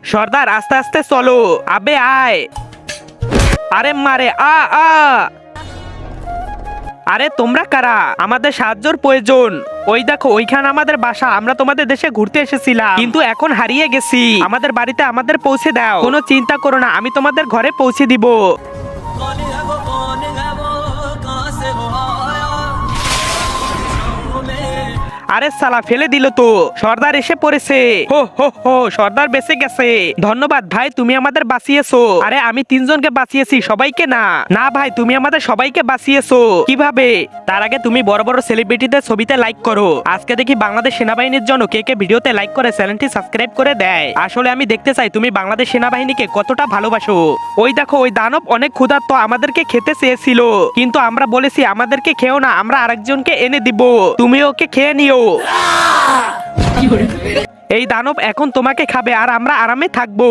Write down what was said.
সর্দার আস্তে আস্তে চলো। আবে আয়। আরে মারে আ আ আরে তোমরা কারা? আমাদের সাহায্যের প্রয়োজন। ওই দেখো ওইখানে আমাদের বাসা। আমরা তোমাদের দেশে ঘুরতে এসেছিলাম, কিন্তু এখন হারিয়ে গেছি। আমাদের বাড়িতে আমাদের পৌঁছে দাও। কোনো চিন্তা করো না, আমি তোমাদের ঘরে পৌঁছে দিব। আরে সালা ফেলে দিল তো। সর্দার এসে পড়েছে। হো হো হো, সর্দার বেঁচে গেছে। ধন্যবাদ ভাই, তুমি আমাদের বাঁচিয়েছো। আরে আমি তিনজনকে বাঁচিয়েছি, সবাইকে না। না ভাই, তুমি আমাদের সবাইকে বাঁচিয়েছো। কিভাবে? তার আগে তুমি বড় বড় সেলিব্রিটিদের ছবিতে লাইক করো। আজকে দেখি বাংলাদেশ সেনাবাহিনীর জন্য কে কে ভিডিওতে লাইক করে চ্যানেলটি সাবস্ক্রাইব করে দেয়। আসলে আমি দেখতে চাই তুমি বাংলাদেশ সেনাবাহিনীকে কতটা ভালোবাসো। ওই দেখো ওই দানব অনেক ক্ষুধার্ত, আমাদেরকে খেতে চেয়েছিল, কিন্তু আমরা বলেছি আমাদেরকে খেও না, আমরা আরেকজনকে এনে দিব, তুমি ওকে খেয়ে নিও। এই দানব এখন তোমাকে খাবে আর আমরা আরামে থাকবো।